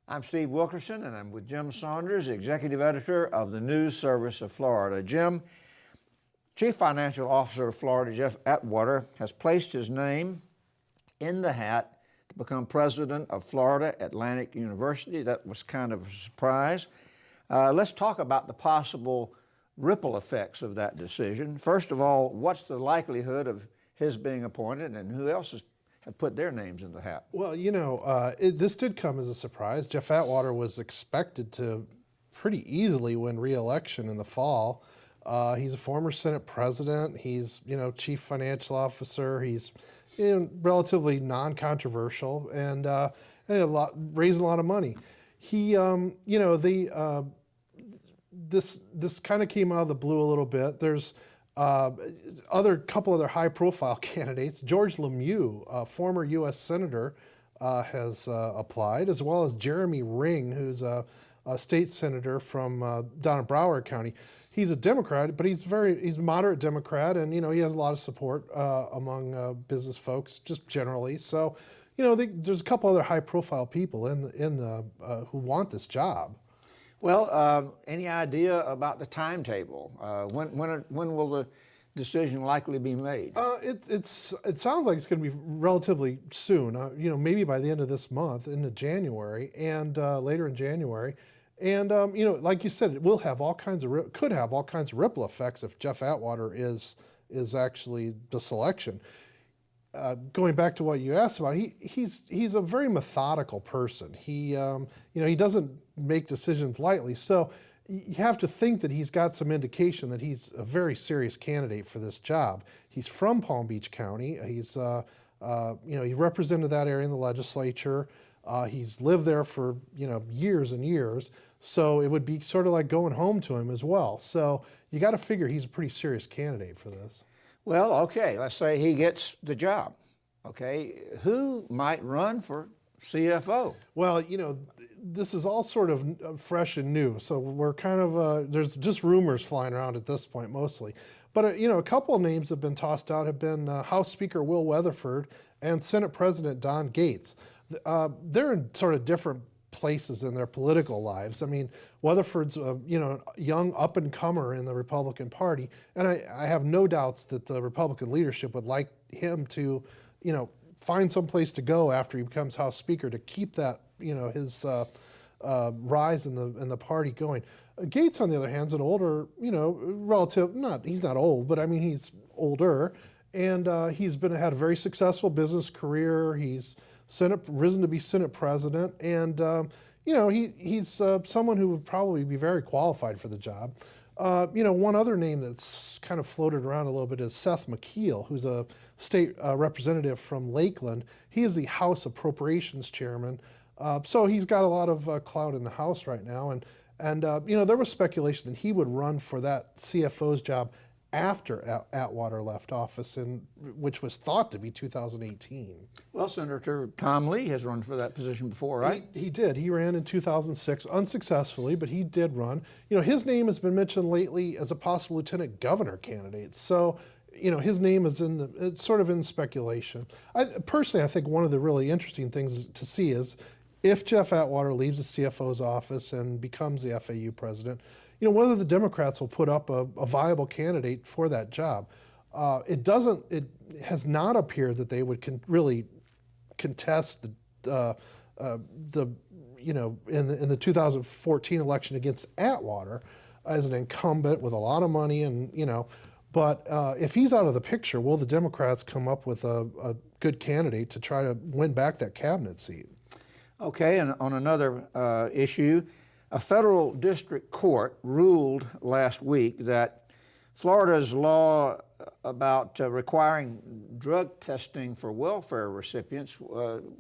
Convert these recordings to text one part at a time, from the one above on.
I'm Steve Wilkerson, and I'm with Jim Saunders, Executive Editor of the News Service of Florida. Jim, Chief Financial Officer of Florida, Jeff Atwater, has placed his name in the hat to become president of Florida Atlantic University. That was kind of a surprise. Let's talk about the possible ripple effects of that decision. First of all, what's the likelihood of his being appointed, and who else have put their names in the hat? Well, this did come as a surprise. Jeff Atwater was expected to pretty easily win re-election in the fall. He's a former Senate president. He's, chief financial officer. He's relatively non-controversial and raised a lot of money. He, this kind of came out of the blue a little bit. There's couple other high-profile candidates. George Lemieux, a former U.S. senator, has applied, as well as Jeremy Ring, who's a state senator from down in Broward County. He's a Democrat, but he's a moderate Democrat, and he has a lot of support among business folks, just generally. So, there's a couple other high-profile people who want this job. Well, any idea about the timetable? When will the decision likely be made? It sounds like it's going to be relatively soon. Maybe by the end of this month, into January, and later in January. And like you said, it will have could have all kinds of ripple effects if Jeff Atwater is actually the selection. Going back to what you asked about, he's a very methodical person. He doesn't make decisions lightly. So you have to think that he's got some indication that he's a very serious candidate for this job. He's from Palm Beach County. He's he represented that area in the legislature. He's lived there for years and years. So it would be sort of like going home to him as well. So you got to figure he's a pretty serious candidate for this. Well, okay, let's say he gets the job. Okay, who might run for CFO? Well, this is all sort of fresh and new, so we're kind of, there's just rumors flying around at this point mostly. But, a couple of names have been tossed out have been House Speaker Will Weatherford and Senate President Don Gates. They're in sort of different places in their political lives. I mean, Weatherford's a young up-and-comer in the Republican Party, and I have no doubts that the Republican leadership would like him to, find some place to go after he becomes House Speaker to keep that, his rise in the party going. Gates, on the other hand, is an older, he's not old, but I mean he's older, and he's had a very successful business career. He's risen to be Senate president, and he's someone who would probably be very qualified for the job. One other name that's kind of floated around a little bit is Seth McKeel, who's a state representative from Lakeland. He is the House Appropriations Chairman, so he's got a lot of clout in the House right now. And there was speculation that he would run for that CFO's job after Atwater left office, which was thought to be 2018. Well, Senator Tom Lee has run for that position before, right? He did. He ran in 2006 unsuccessfully, but he did run. His name has been mentioned lately as a possible lieutenant governor candidate. So, his name is it's sort of in speculation. Personally, I think one of the really interesting things to see is if Jeff Atwater leaves the CFO's office and becomes the FAU president, whether the Democrats will put up a viable candidate for that job. It has not appeared that they would really contest in the 2014 election against Atwater as an incumbent with a lot of money but if he's out of the picture, will the Democrats come up with a good candidate to try to win back that cabinet seat? Okay, and on another issue, a federal district court ruled last week that Florida's law about requiring drug testing for welfare recipients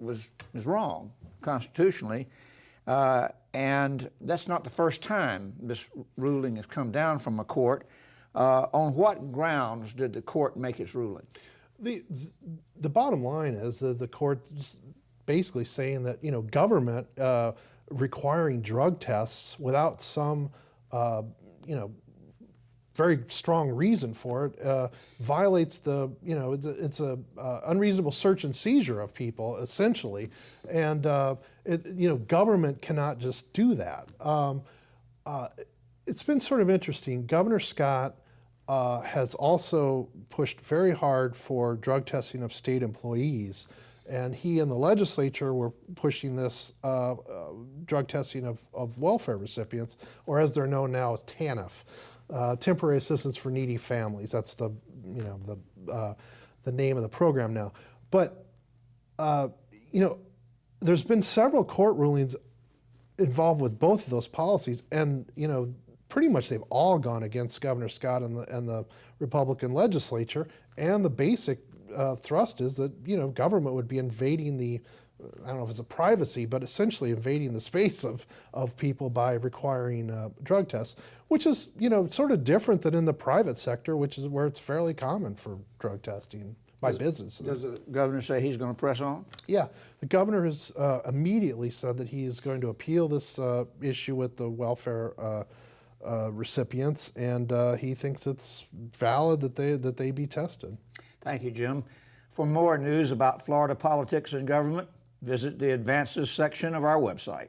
is wrong constitutionally, and that's not the first time this ruling has come down from a court. On what grounds did the court make its ruling? The bottom line is that the court's basically saying that government requiring drug tests without some very strong reason for it, violates the, it's a unreasonable search and seizure of people, essentially. And, government cannot just do that. It's been sort of interesting. Governor Scott has also pushed very hard for drug testing of state employees. And he and the legislature were pushing this drug testing of welfare recipients, or as they're known now as TANF. Temporary Assistance for Needy Families. That's the name of the program now. But there's been several court rulings involved with both of those policies, and pretty much they've all gone against Governor Scott and the Republican legislature. And the basic thrust is that government would be invading the, I don't know if it's a privacy, but essentially invading the space of people by requiring drug tests, which is sort of different than in the private sector, which is where it's fairly common for drug testing by businesses. Does the governor say he's going to press on? Yeah, the governor has immediately said that he is going to appeal this issue with the welfare recipients, and he thinks it's valid that they be tested. Thank you, Jim. For more news about Florida politics and government, visit the Advances section of our website.